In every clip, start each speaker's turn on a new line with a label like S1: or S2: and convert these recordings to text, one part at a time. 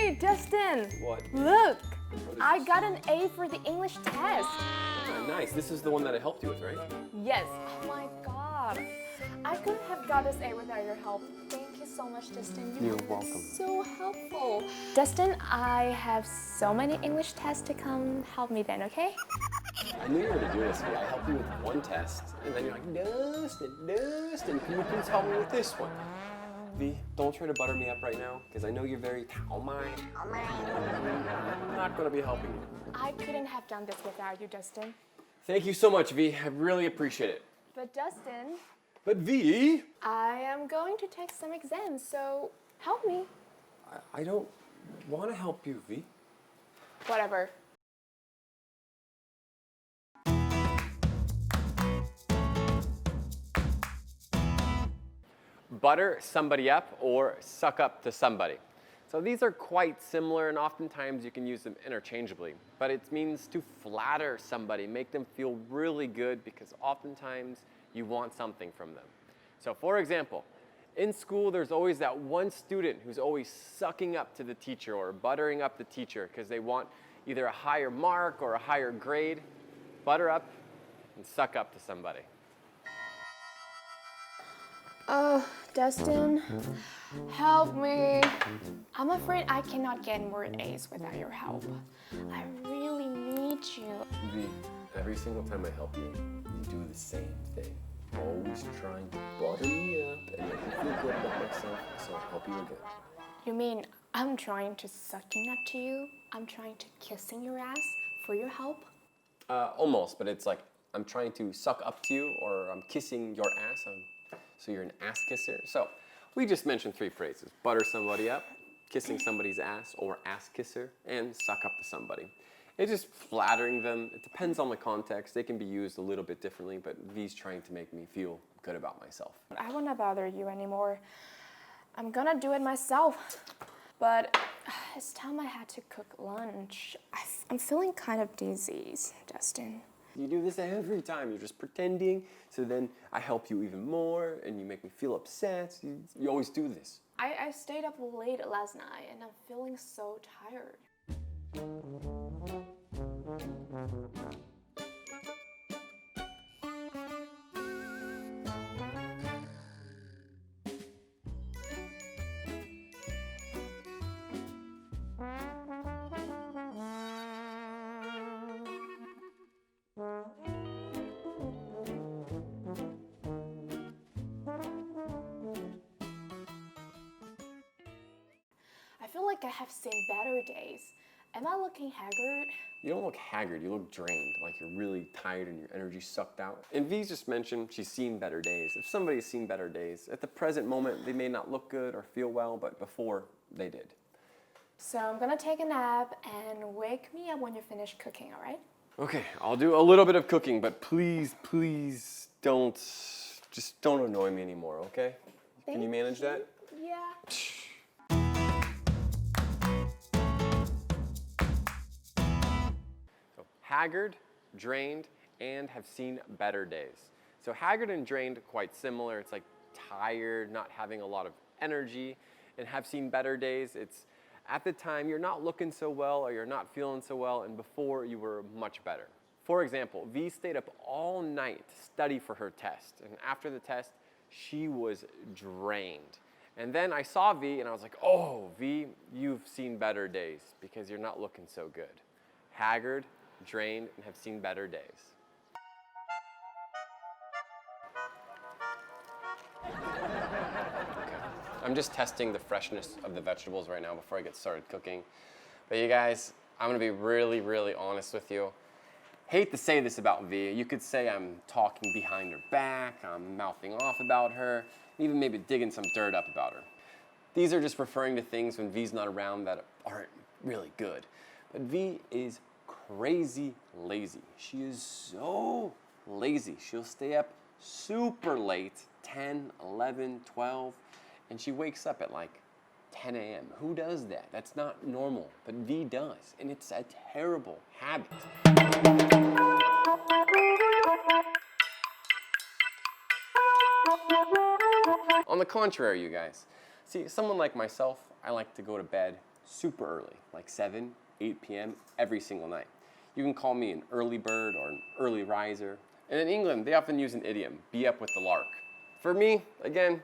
S1: Hey, Dustin!
S2: What?
S1: Look! I got an A for the English test.
S2: Oh, nice. This is the one that I helped you with, right?
S1: Yes. Oh my god. I couldn't have got this A without your help. Thank you so much, Dustin.
S2: You're
S1: have been
S2: welcome.
S1: so helpful. Dustin, I have so many English tests to come. Help me then, okay?
S2: I knew you were going to do this. I helped you with one test, and then you're like, Dustin, can you please help me with this one? V, don't try to butter me up right now, because I know you're very I'm not going to be helping you.
S1: I couldn't have done this without you, Dustin.
S2: Thank you so much, V. I really appreciate it.
S1: But Dustin...
S2: But V...
S1: I am going to take some exams, so help me.
S2: I don't want to help you, V.
S1: Whatever.
S2: Butter somebody up or suck up to somebody. So these are quite similar, and oftentimes you can use them interchangeably. But it means to flatter somebody, make them feel really good, because oftentimes you want something from them. So for example, in school there's always that one student who's always sucking up to the teacher or buttering up the teacher because they want either a higher mark or a higher grade. Butter up and suck up to somebody.
S1: Oh, Dustin, help me. I'm afraid I cannot get more A's without your help. I really need you.
S2: V, every single time I help you, you do the same thing. Always trying to butter me up and make me feel good about myself, so I'll help you again.
S1: You mean I'm trying to sucking up to you? I'm trying to kissing your ass for your help?
S2: Almost, but it's like I'm trying to suck up to you, or I'm kissing your ass. So you're an ass kisser. So we just mentioned 3 phrases: butter somebody up, kissing somebody's ass, or ass kisser, and suck up to somebody. It's just flattering them. It depends on the context. They can be used a little bit differently, but V's trying to make me feel good about myself.
S1: I won't bother you anymore. I'm gonna do it myself. But it's time I had to cook lunch. I'm feeling kind of dizzy, Dustin.
S2: You do this every time. You're just pretending, so then I help you even more, and you make me feel upset. You always do this.
S1: I stayed up late last night, and I'm feeling so tired. I feel like I have seen better days. Am I looking haggard?
S2: You don't look haggard, you look drained, like you're really tired and your energy's sucked out. And V's just mentioned she's seen better days. If somebody's seen better days, at the present moment they may not look good or feel well, but before they did.
S1: So I'm gonna take a nap and wake me up when you finish cooking, all right?
S2: Okay, I'll do a little bit of cooking, but please don't annoy me anymore, okay? Can you manage that?
S1: Yeah.
S2: Haggard, drained, and have seen better days. So haggard and drained, quite similar. It's like tired, not having a lot of energy. And have seen better days, it's at the time you're not looking so well or you're not feeling so well, and before you were much better. For example, V stayed up all night to study for her test. And after the test, she was drained. And then I saw V and I was like, oh, V, you've seen better days because you're not looking so good. Haggard, drained, and have seen better days. Okay. I'm just testing the freshness of the vegetables right now before I get started cooking. But you guys, I'm gonna be really, really honest with you. Hate to say this about V. You could say I'm talking behind her back, I'm mouthing off about her, even maybe digging some dirt up about her. These are just referring to things when V's not around that aren't really good. But V is crazy lazy. She is so lazy. She'll stay up super late, 10, 11, 12, and she wakes up at like 10 a.m. Who does that? That's not normal, but V does, and it's a terrible habit. On the contrary, you guys, see, someone like myself, I like to go to bed super early, like 7, 8 p.m. every single night. You can call me an early bird or an early riser. And in England, they often use an idiom, be up with the lark. For me, again,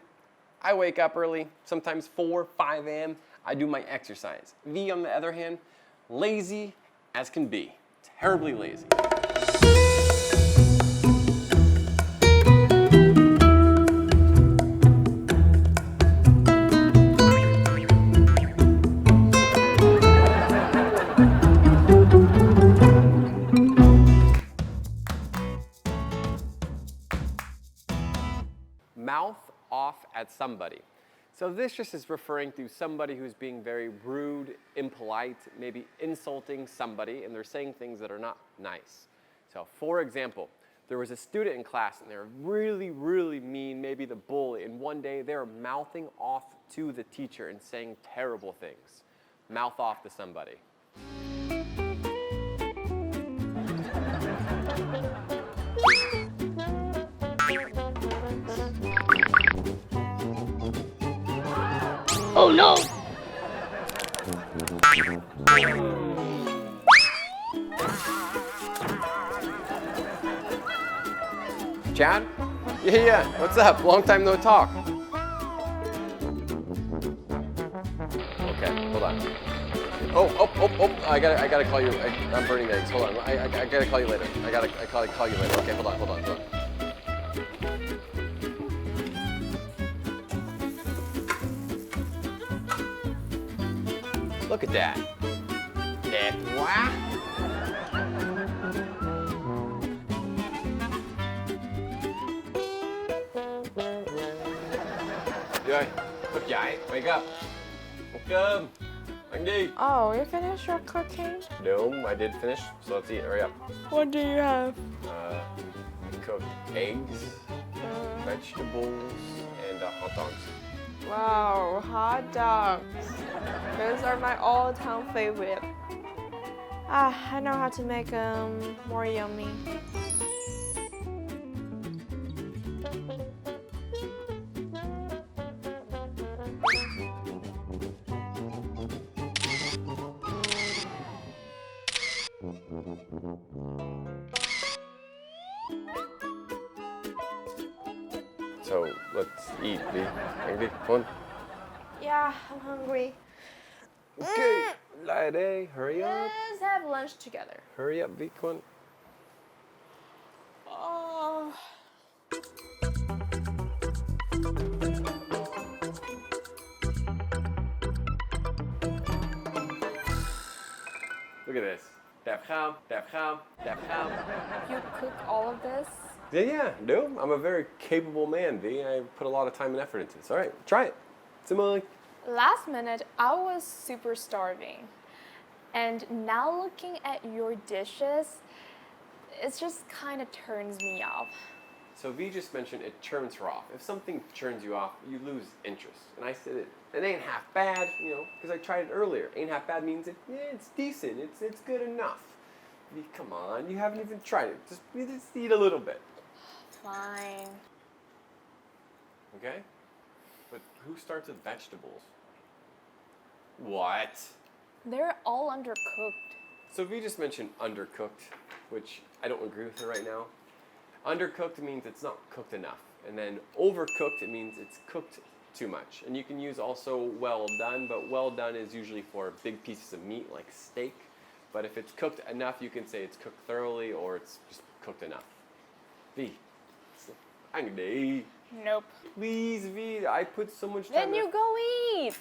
S2: I wake up early, sometimes 4, 5 a.m. I do my exercise. V, on the other hand, lazy as can be. Terribly lazy. Mouth off at somebody. So this just is referring to somebody who's being very rude, impolite, maybe insulting somebody, and they're saying things that are not nice. So for example, there was a student in class and they were really, really mean, maybe the bully, and one day they were mouthing off to the teacher and saying terrible things. Mouth off to somebody.
S3: Oh no!
S2: Chad? Yeah, what's up? Long time no talk. Okay, hold on. Oh, I gotta call you. I'm burning eggs. Hold on. I gotta call you later. I gotta call you later. Okay, hold on. Look at that. That what? Rồi, thức dậy, wake up. Ăn cơm. Ăn đi.
S1: Oh, you finished your cooking?
S2: No, I did finish, so let's eat. Hurry up.
S1: What do you have?
S2: Cooked eggs, vegetables, and hot dogs.
S1: Wow, hot dogs. Those are my all-time favorite. I know how to make them more yummy.
S2: So let's eat, V. Hungry? Come on.
S1: Yeah, I'm hungry.
S2: Okay, lady, hurry up.
S1: Let's have lunch together.
S2: Hurry up, V. Come on.
S1: Oh.
S2: Look at this. Dap kham.
S1: You cook all of this?
S2: Yeah, no, I'm a very capable man, V. I put a lot of time and effort into this. All right, try it. Simile.
S1: Last minute, I was super starving. And now looking at your dishes, it just kind of turns me off.
S2: So V just mentioned it turns her off. If something turns you off, you lose interest. And I said it ain't half bad, because I tried it earlier. Ain't half bad means it's decent, it's good enough. V, come on, you haven't even tried it. Just eat a little bit.
S1: Fine.
S2: Okay? But who starts with vegetables? What?
S1: They're all undercooked.
S2: So V just mentioned undercooked, which I don't agree with her right now. Undercooked means it's not cooked enough. And then overcooked, it means it's cooked too much. And you can use also well done, but well done is usually for big pieces of meat like steak. But if it's cooked enough, you can say it's cooked thoroughly or it's just cooked enough. V. Angry.
S1: Nope.
S2: Please, V. I put so much time.
S1: Then you go eat.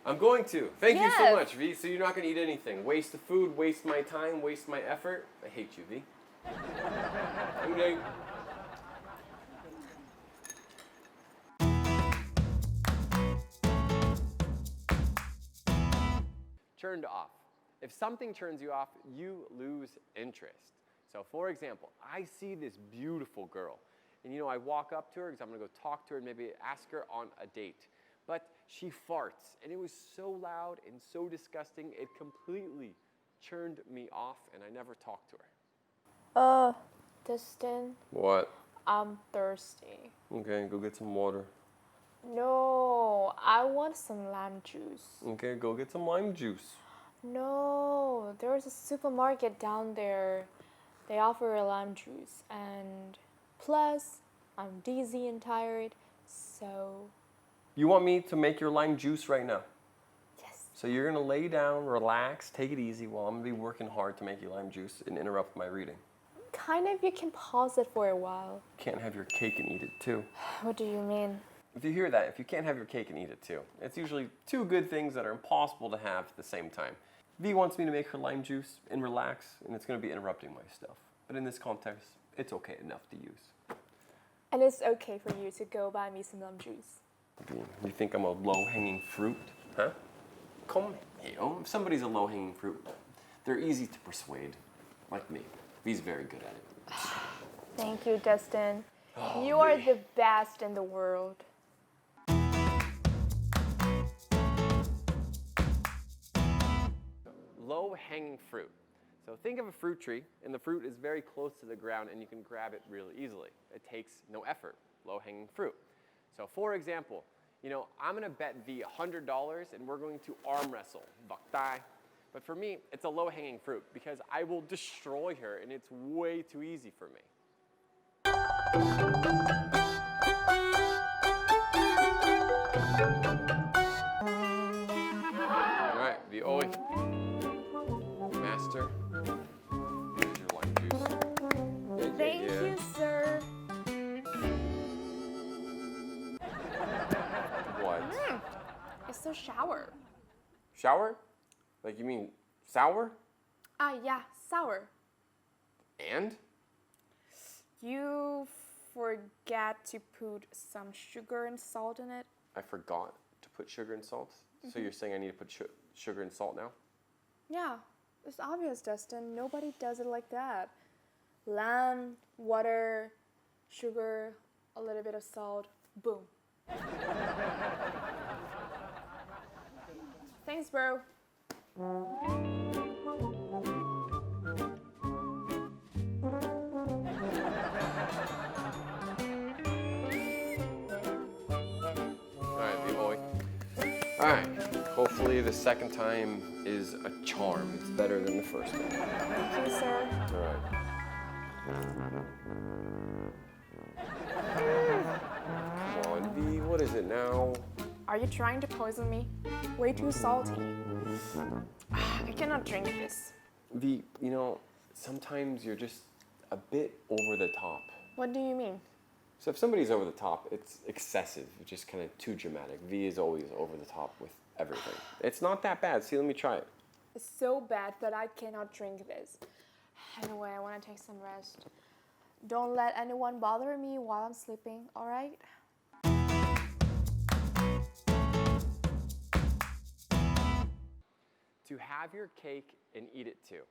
S2: I'm going to. Thank you so
S1: Yes.
S2: much, V. So you're not going to eat anything. Waste the food, waste my time, waste my effort. I hate you, V. Angry. Turned off. If something turns you off, you lose interest. So for example, I see this beautiful girl, and I walk up to her because I'm gonna go talk to her and maybe ask her on a date. But she farts, and it was so loud and so disgusting, it completely turned me off, and I never talked to her.
S1: Dustin,
S2: What?
S1: I'm thirsty.
S2: Okay, go get some water.
S1: No, I want some lime juice.
S2: Okay, go get some lime juice.
S1: No, there's a supermarket down there. They offer a lime juice, and plus, I'm dizzy and tired, so...
S2: You want me to make your lime juice right now?
S1: Yes.
S2: So you're gonna lay down, relax, take it easy while I'm gonna be working hard to make you lime juice and interrupt my reading.
S1: Kind of, you can pause it for a while.
S2: Can't have your cake and eat it too.
S1: What do you mean?
S2: If you hear that, if you can't have your cake and eat it too, it's usually two good things that are impossible to have at the same time. V wants me to make her lime juice and relax, and it's gonna be interrupting my stuff. But in this context, it's okay enough to use.
S1: And it's okay for you to go buy me some lime juice.
S2: You think I'm a low-hanging fruit, huh? Come here. If somebody's a low-hanging fruit, they're easy to persuade, like me. V's very good at it.
S1: Thank you, Dustin.
S2: Oh,
S1: you are the best in the world.
S2: Low-hanging fruit. So think of a fruit tree, and the fruit is very close to the ground, and you can grab it really easily. It takes no effort. Low-hanging fruit. So for example, I'm gonna bet V $100, and we're going to arm wrestle. Vak tai. But for me, it's a low-hanging fruit because I will destroy her, and it's way too easy for me. All right, the oi. Master, here's your lime juice.
S1: Thank you, sir.
S2: What?
S1: It's so sour.
S2: Shower? Like you mean sour?
S1: Yeah, sour.
S2: And?
S1: You forget to put some sugar and salt in it.
S2: I forgot to put sugar and salt? So you're saying I need to put sugar and salt now?
S1: Yeah, it's obvious, Dustin. Nobody does it like that. Lamb, water, sugar, a little bit of salt, boom. Thanks, bro.
S2: Alright, hopefully the second time is a charm. It's better than the first one.
S1: Thank you, sir.
S2: Alright. Come on, V, what is it now?
S1: Are you trying to poison me? Way too salty. I cannot drink this.
S2: V, sometimes you're just a bit over the top.
S1: What do you mean?
S2: So if somebody's over the top, it's excessive, it's just kind of too dramatic. V is always over the top with everything. It's not that bad. See, let me try it.
S1: It's so bad that I cannot drink this. Anyway, I want to take some rest. Don't let anyone bother me while I'm sleeping, all right?
S2: To have your cake and eat it too.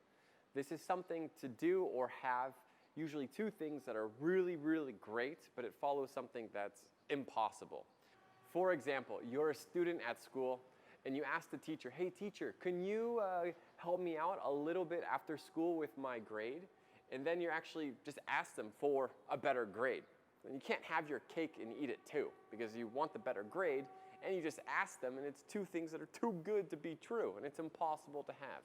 S2: This is something to do or have usually two things that are really, really great, but it follows something that's impossible. For example, you're a student at school and you ask the teacher, hey teacher, can you help me out a little bit after school with my grade? And then you actually just ask them for a better grade. And you can't have your cake and eat it too, because you want the better grade, and you just ask them, and it's two things that are too good to be true, and it's impossible to have.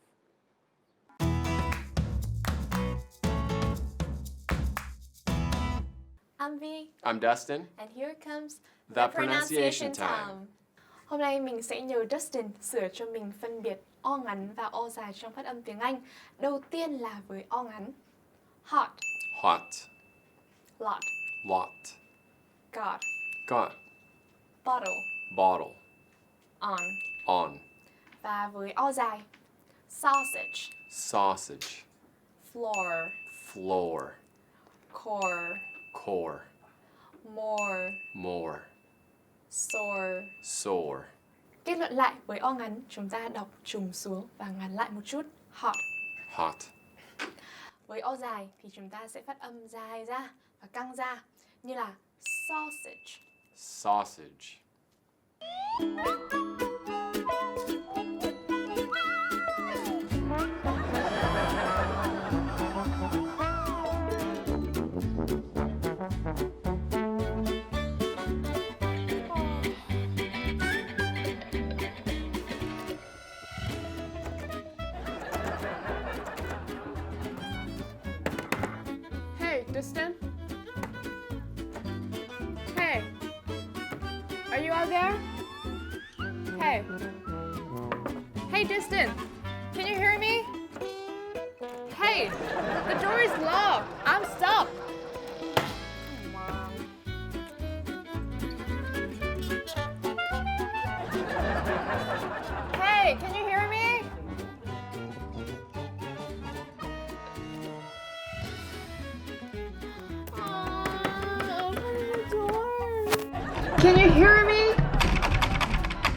S1: I'm Vy.
S2: I'm Dustin.
S1: And here comes
S2: The pronunciation time.
S1: Hôm nay mình sẽ nhờ Dustin sửa cho mình phân biệt o ngắn và o dài trong phát âm tiếng Anh. Đầu tiên là với o ngắn. Hot.
S2: Hot.
S1: Lot.
S2: Lot.
S1: Got.
S2: Got.
S1: Bottle.
S2: Bottle.
S1: On.
S2: On.
S1: Và với o dài. Sausage.
S2: Sausage.
S1: Floor.
S2: Floor.
S1: Core.
S2: Core.
S1: More.
S2: More.
S1: Sore.
S2: Sore.
S1: Kết luận lại với o ngắn, chúng ta đọc trùng xuống và ngắn lại một chút. Hot.
S2: Hot.
S1: Với o dài thì chúng ta sẽ phát âm dài ra và căng ra như là sausage.
S2: Sausage.
S1: out there? Hey. Hey, Dustin. Can you hear me? Hey, the door is locked. I'm stuck. Come on. Hey, can you hear me? Open the door. Can you hear me?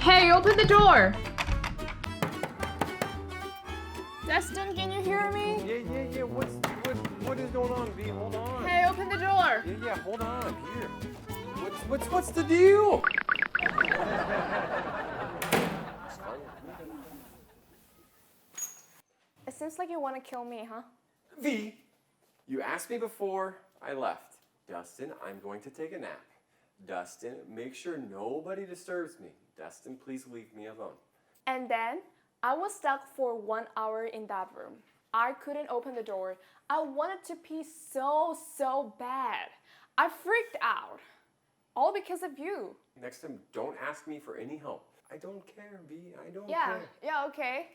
S1: Hey, open the door. Dustin, can you hear me?
S2: Yeah. What is going on, V? Hold on.
S1: Hey, open the door.
S2: Yeah, hold on. Here. What's the deal?
S1: It seems like you want to kill me, huh?
S2: V, you asked me before I left. Dustin, I'm going to take a nap. Dustin, make sure nobody disturbs me. Dustin, please leave me alone.
S1: And then I was stuck for 1 hour in that room. I couldn't open the door. I wanted to pee so bad. I freaked out. All because of you.
S2: Next time, don't ask me for any help. I don't care, V. I don't
S1: Yeah,
S2: care.
S1: yeah, okay.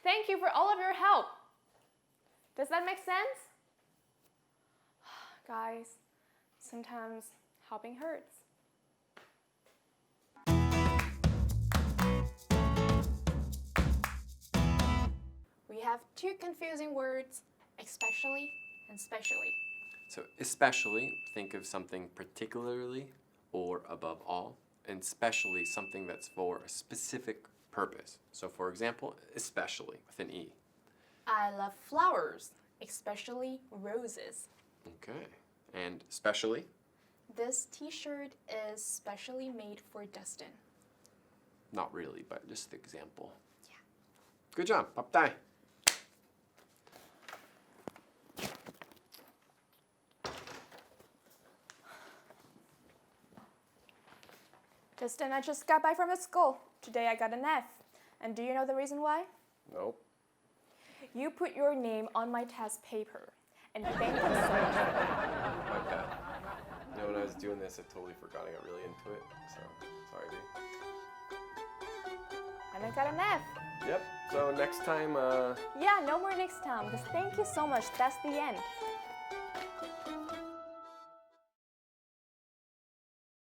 S1: Thank you for all of your help. Does that make sense? Guys, sometimes helping hurts. We have two confusing words, especially and specially.
S2: So, especially, think of something particularly or above all, and specially something that's for a specific purpose. So, for example, especially with an E.
S1: I love flowers, especially roses.
S2: Okay. And specially?
S1: This t-shirt is specially made for Dustin.
S2: Not really, but just the example.
S1: Yeah.
S2: Good job. Bye.
S1: Dustin, I just got back from school. Today I got an F. And do you know the reason why?
S2: Nope.
S1: You put your name on my test paper. And thank you so much for that.
S2: My bad. You know, when I was doing this, I totally forgot I got really into it. So, sorry, dude.
S1: And I got an F.
S2: Yep. So next time,
S1: Yeah, no more next time. Just thank you so much. That's the end.